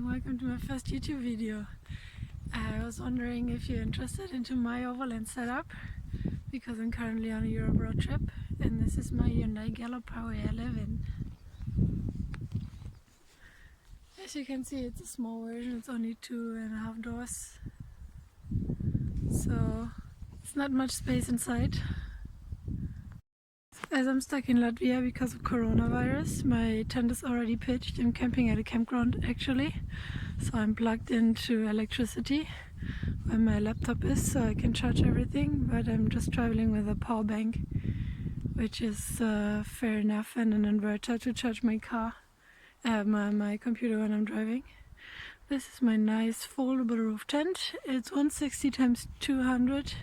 and welcome to my first YouTube video. I was wondering if you're interested into my overland setup because I'm currently on a Europe road trip and this is my Hyundai Galloper where I live in. As you can see, it's a small version, it's only 2.5 doors, so it's not much space inside. As I'm stuck in Latvia because of coronavirus, my tent is already pitched. I'm camping at a campground actually, so I'm plugged into electricity where my laptop is so I can charge everything, but I'm just traveling with a power bank, which is fair enough, and an inverter to charge my car, my computer when I'm driving. This is my nice foldable roof tent. It's 160 x 200.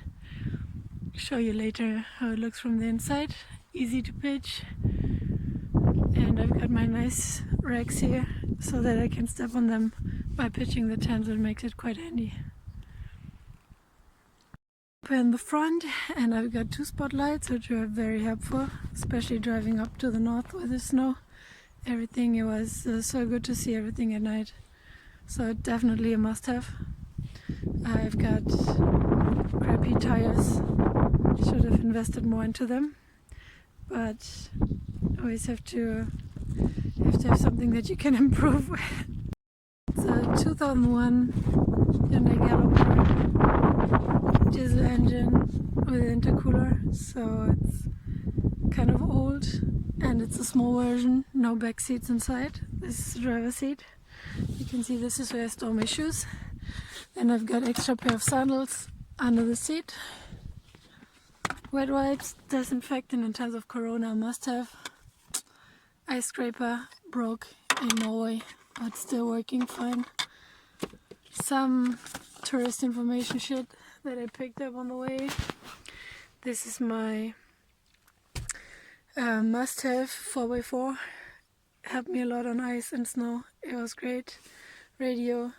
Show you later how it looks from the inside. Easy to pitch, and I've got my nice racks here so that I can step on them by pitching the tent, so it makes it quite handy. In the front, and I've got 2 spotlights which are very helpful, especially driving up to the north with the snow. Everything, it was so good to see everything at night, so definitely a must-have. I've got crappy tires, should have invested more into them, but always have to have something that you can improve with. It's a 2001 Hyundai Galloper diesel engine with an intercooler, so it's kind of old, and it's a small version, no back seats inside. This is the driver's seat. You can see this is where I store my shoes. Then I've got extra pair of sandals under the seat. Wet wipes, disinfectant in terms of corona, must have. Ice scraper, broke in Norway, but still working fine. Some tourist information shit that I picked up on the way. This is my must-have 4x4. Helped me a lot on ice and snow. It was great. Radio.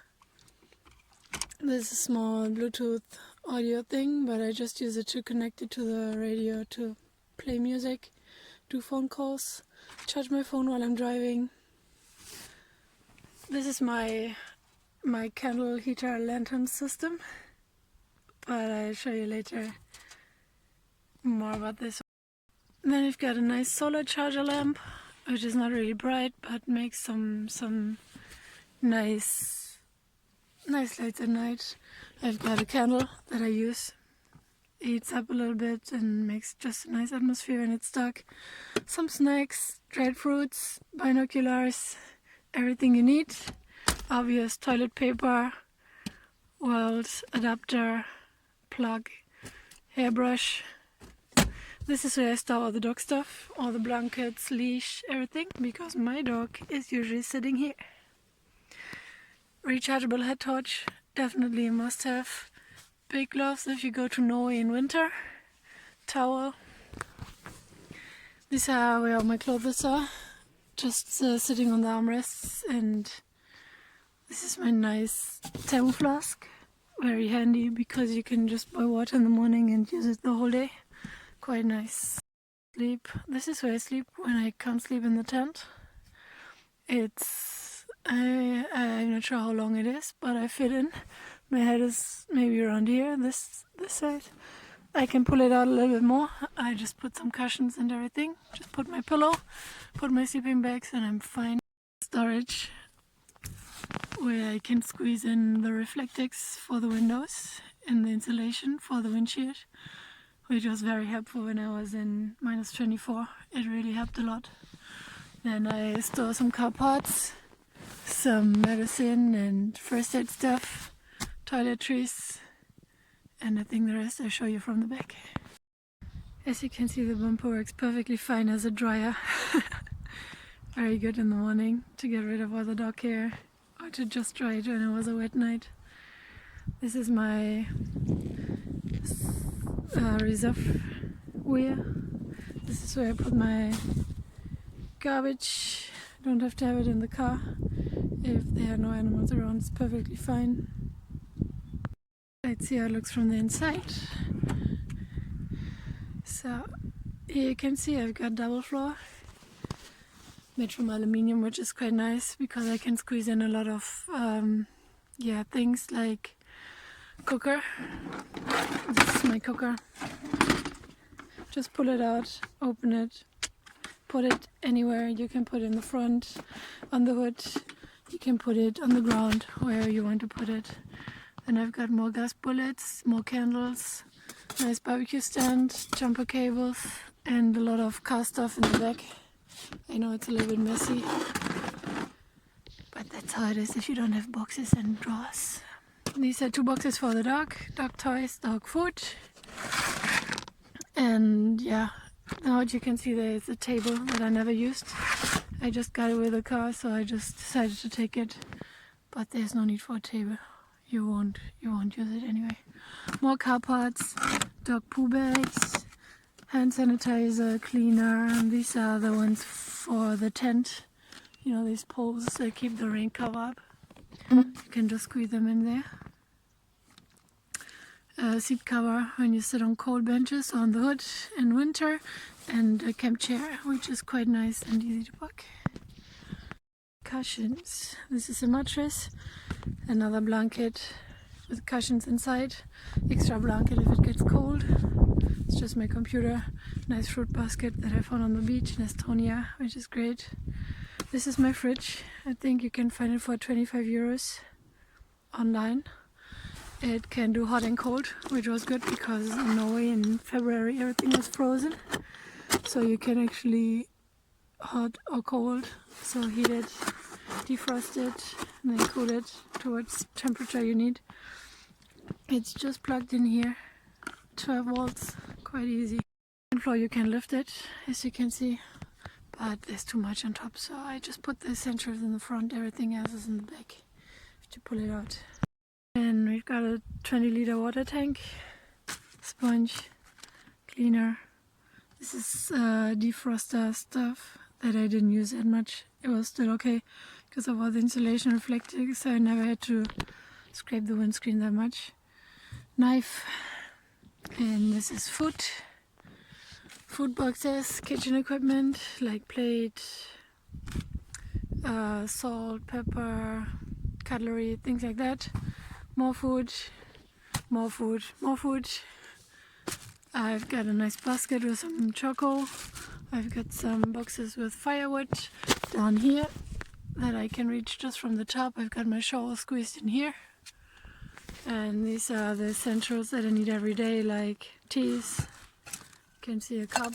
This is a small Bluetooth audio thing, but I just use it to connect it to the radio to play music, do phone calls, charge my phone while I'm driving. This is my candle heater lantern system, but I'll show you later more about this. Then we've got a nice solar charger lamp, which is not really bright but makes some nice lights at night. I've got a candle that I use. It heats up a little bit and makes just a nice atmosphere when it's dark. Some snacks, dried fruits, binoculars, everything you need. Obvious toilet paper, world adapter, plug, hairbrush. This is where I store all the dog stuff, all the blankets, leash, everything, because my dog is usually sitting here. Rechargeable head torch, definitely a must-have. Big gloves if you go to Norway in winter. Towel. These are where all my clothes are, just sitting on the armrests. And this is my nice thermo flask, very handy because you can just buy water in the morning and use it the whole day. Quite nice. Sleep. This is where I sleep when I can't sleep in the tent. I'm not sure how long it is, but I fit in. My head is maybe around here, this side. I can pull it out a little bit more. I just put some cushions and everything. Just put my pillow, put my sleeping bags, and I'm fine. Storage, where I can squeeze in the reflectix for the windows and the insulation for the windshield, which was very helpful when I was in -24. It really helped a lot. Then I store some car parts, some medicine and first aid stuff, toiletries, and I think the rest I'll show you from the back. As you can see, the bumper works perfectly fine as a dryer. Very good in the morning to get rid of all the dog hair or to just dry it when it was a wet night. This is my reservoir. This is where I put my garbage. Don't have to have it in the car. If there are no animals around, it's perfectly fine. Let's see how it looks from the inside. So here you can see I've got double floor. made from aluminium, which is quite nice because I can squeeze in a lot of things like cooker. This is my cooker. Just pull it out, open it, put it anywhere. You can put it in the front, on the hood. You can put it on the ground, wherever you want to put it. And I've got more gas bullets, more candles, nice barbecue stand, jumper cables, and a lot of car stuff in the back. I know it's a little bit messy, but that's how it is if you don't have boxes and drawers. These are 2 boxes for the dog toys, dog food. And yeah, now you can see there is a table that I never used. I just got it with the car, so I just decided to take it. But there's no need for a table. You won't use it anyway. More car parts, dog poo bags, hand sanitizer, cleaner, and these are the ones for the tent. You know, these poles that keep the rain cover up. You can just squeeze them in there. Seat cover when you sit on cold benches on the hood in winter, and a camp chair, which is quite nice and easy to pack. Cushions. This is a mattress, another blanket with cushions inside, extra blanket if it gets cold. It's just my computer. Nice fruit basket that I found on the beach in Estonia, which is great. This is my fridge. I think you can find it for 25 euros online. It can do hot and cold, which was good because in Norway in February everything was frozen. So you can actually hot or cold, so heat it, defrost it, and then cool it towards temperature you need. It's just plugged in here, 12 volts, quite easy. On the floor you can lift it, as you can see, but there's too much on top, so I just put the essentials in the front, everything else is in the back to pull it out. And we've got a 20-liter water tank, sponge, cleaner. This is defroster stuff that I didn't use that much. It was still okay because of all the insulation reflecting, so I never had to scrape the windscreen that much. Knife, and this is food boxes, kitchen equipment like plate, salt, pepper, cutlery, things like that. More food, more food, more food. I've got a nice basket with some charcoal. I've got some boxes with firewood down here that I can reach just from the top. I've got my shovel squeezed in here. And these are the essentials that I need every day, like teas. You can see a cup.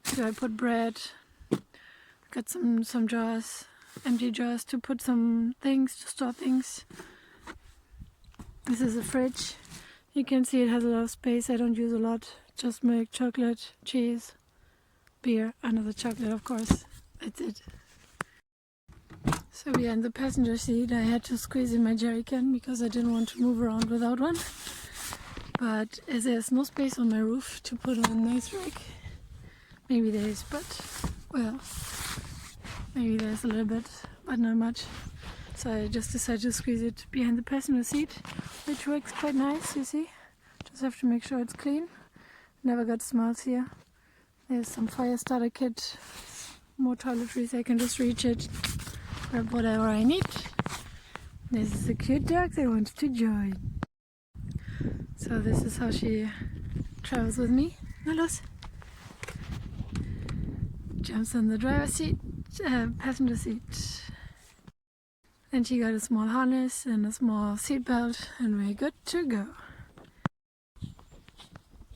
So I put bread. Got some jars, empty jars to put some things, to store things. This is a fridge. You can see it has a lot of space. I don't use a lot. Just milk, chocolate, cheese, beer, another chocolate of course. That's it. So yeah, in the passenger seat I had to squeeze in my jerry can because I didn't want to move around without one. But as there's no space on my roof to put on a nice rack, maybe there is, but well, maybe there's a little bit, but not much. So I just decided to squeeze it behind the passenger seat, which works quite nice, you see. Just have to make sure it's clean. Never got smells here. There's some fire starter kit, more toiletries, I can just reach it, grab whatever I need. This is a cute dog that wants to join. So this is how she travels with me. Na los! Jumps on the driver's seat, passenger seat. And she got a small harness and a small seat belt, and we're good to go.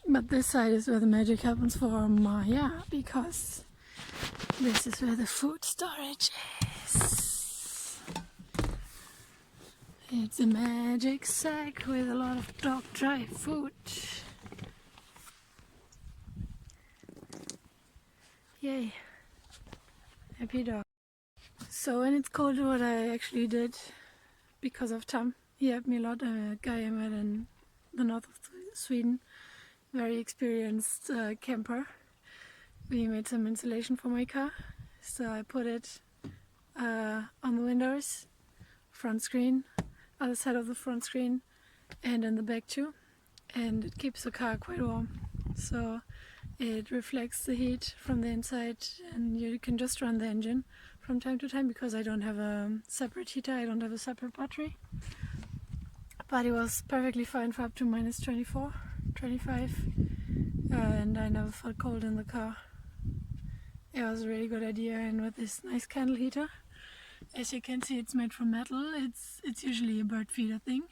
But this side is where the magic happens for Maya, because this is where the food storage is. It's a magic sack with a lot of dog dry food. Yay! Happy dog. So when it's cold, what I actually did, because of Tom, he helped me a lot, a guy I met in the north of Sweden, very experienced camper. We made some insulation for my car, so I put it on the windows, front screen, other side of the front screen, and in the back too, and it keeps the car quite warm. So It reflects the heat from the inside, and you can just run the engine from time to time because I don't have a separate heater, I don't have a separate battery. But it was perfectly fine for up to minus 24, 25, and I never felt cold in the car. It was a really good idea, and with this nice candle heater, as you can see, it's made from metal. It's usually a bird feeder thing,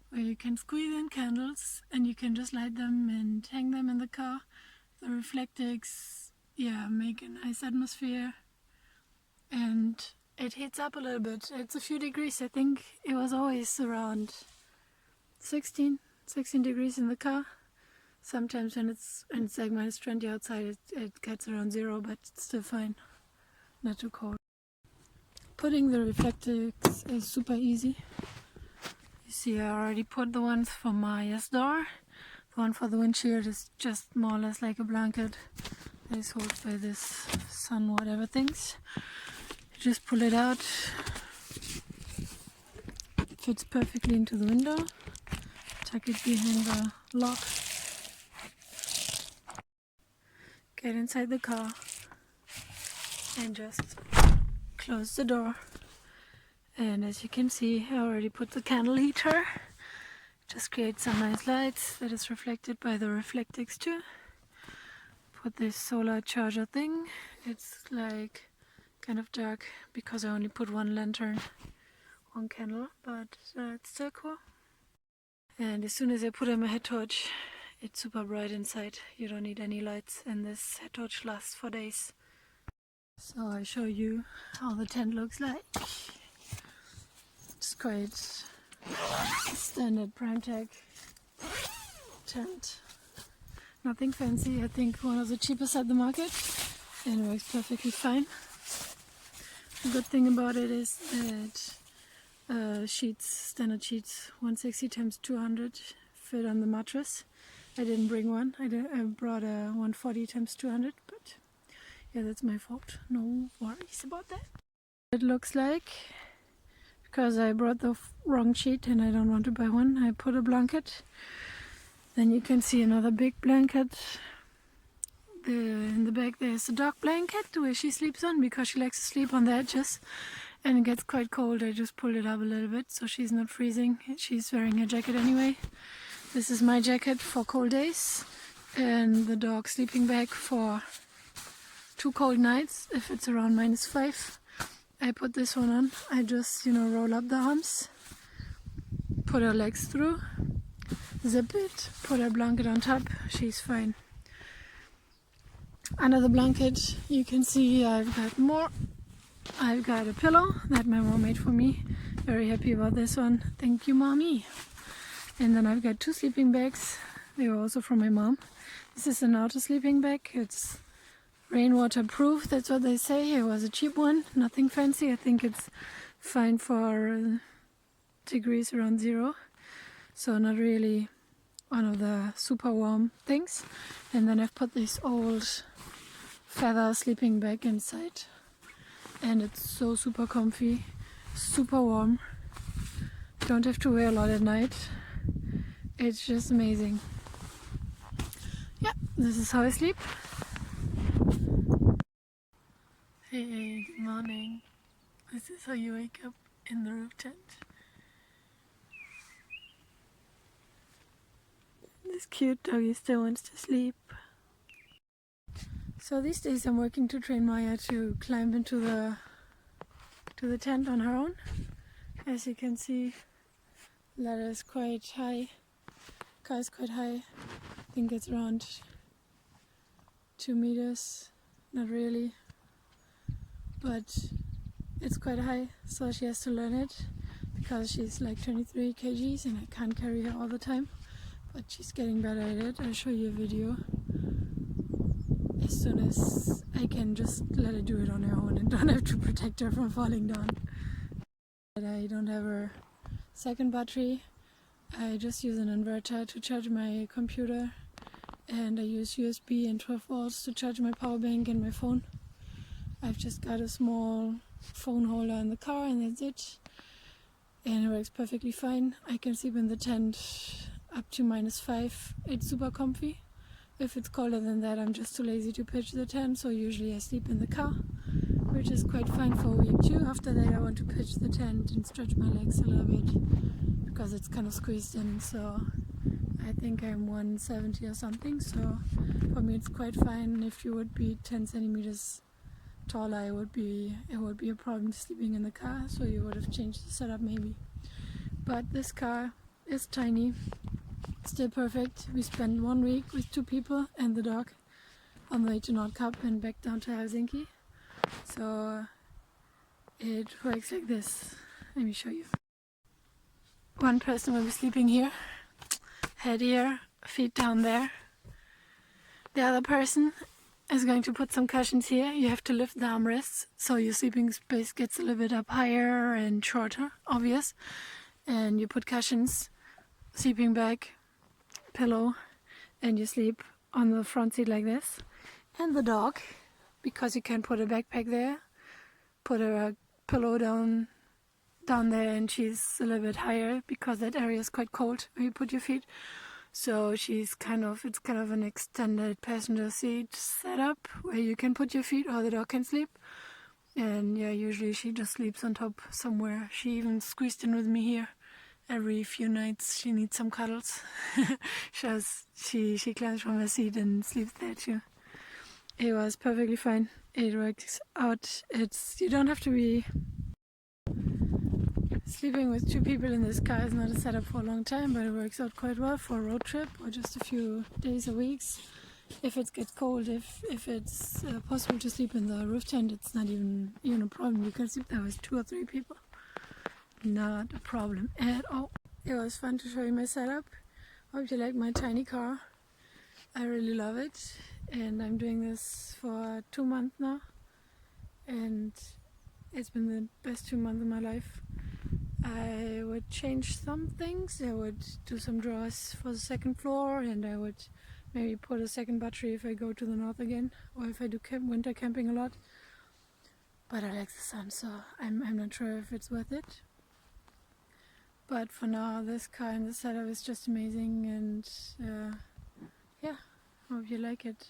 where you can squeeze in candles and you can just light them and hang them in the car. The reflectix, yeah, make a nice atmosphere, and it heats up a little bit. It's a few degrees. I think it was always around 16 degrees in the car. Sometimes when it's like minus 20 outside, it gets around 0, but it's still fine, not too cold. Putting the reflectix is super easy. You see, I already put the ones for Maya's door. The one for the windshield is just more or less like a blanket that is held by this sun whatever things. You just pull it out. It fits perfectly into the window. Tuck it behind the lock. Get inside the car and just close the door. And as you can see, I already put the candle heater. Just create some nice lights that is reflected by the reflectix too. Put this solar charger thing. It's like kind of dark because I only put one lantern, one candle, but it's still cool. And as soon as I put in my head torch, it's super bright inside. You don't need any lights, and this head torch lasts for days. So I show you how the tent looks like. It's quite standard prime tech tent. Nothing fancy. I think one of the cheapest at the market, and it works perfectly fine. The good thing about it is that sheets, standard sheets, 160 times 200 fit on the mattress. I didn't bring one. I brought a 140 times 200, but yeah, that's my fault. No worries about that. It looks like, because I brought the wrong sheet and I don't want to buy one, I put a blanket. Then you can see another big blanket. In the back there's a dog blanket where she sleeps on because she likes to sleep on the edges, and it gets quite cold. I just pulled it up a little bit so she's not freezing. She's wearing a jacket anyway. This is my jacket for cold days, and the dog sleeping bag for 2 cold nights if it's around -5. I put this one on. I just, roll up the arms, put her legs through, zip it, put her blanket on top. She's fine. Under the blanket you can see I've got more. I've got a pillow that my mom made for me. Very happy about this one. Thank you, mommy. And then I've got 2 sleeping bags. They were also from my mom. This is an outer sleeping bag. It's rainwater proof, that's what they say. It was a cheap one, nothing fancy. I think it's fine for degrees around 0. So not really one of the super warm things. And then I've put this old feather sleeping bag inside. And it's so super comfy, super warm. Don't have to wear a lot at night. It's just amazing. Yeah, this is how I sleep. Hey, good morning. This is how you wake up in the roof tent. This cute doggy still wants to sleep. So these days I'm working to train Maya to climb into the tent on her own. As you can see, ladder is quite high. Car is quite high. I think it's around 2 meters. Not really, but it's quite high, so she has to learn it because she's like 23 kgs and I can't carry her all the time, but she's getting better at it. I'll show you a video as soon as I can just let her do it on her own and don't have to protect her from falling down. But I don't have her second battery. I just use an inverter to charge my computer, and I use USB and 12 volts to charge my power bank and my phone. I've just got a small phone holder in the car and that's it. And it works perfectly fine. I can sleep in the tent up to -5. It's super comfy. If it's colder than that, I'm just too lazy to pitch the tent, so usually I sleep in the car, which is quite fine for a week too. After that I want to pitch the tent and stretch my legs a little bit because it's kind of squeezed in, so I think I'm 170 or something, so for me it's quite fine. If you would be 10 centimeters taller, it would be a problem sleeping in the car, so you would have changed the setup maybe. But this car is tiny, still perfect. We spent 1 week with 2 people and the dog on the way to Nordkapp and back down to Helsinki. So it works like this. Let me show you. One person will be sleeping here, head here, feet down there. The other person is going to put some cushions here. You have to lift the armrests, so your sleeping space gets a little bit up higher and shorter, obvious. And you put cushions, sleeping bag, pillow, and you sleep on the front seat like this. And the dog, because you can put a backpack there, put a pillow down there, and she's a little bit higher because that area is quite cold where you put your feet. So it's kind of an extended passenger seat setup where you can put your feet or the dog can sleep. And yeah, usually she just sleeps on top somewhere. She even squeezed in with me here. Every few nights she needs some cuddles. she climbs from her seat and sleeps there too. It was perfectly fine. It works out. You don't have to be sleeping with 2 people in this car is not a setup for a long time, but it works out quite well for a road trip or just a few days or weeks. If it gets cold, if it's possible to sleep in the roof tent, it's not even a problem. You can sleep there with 2 or 3 people. Not a problem at all. It was fun to show you my setup. Hope you like my tiny car. I really love it, and I'm doing this for 2 months now, and it's been the best 2 months of my life. I would change some things. I would do some drawers for the 2nd floor, and I would maybe put a 2nd battery if I go to the north again, or if I do winter camping a lot. But I like the sun, so I'm not sure if it's worth it. But for now, this car and the setup is just amazing, and yeah, hope you like it.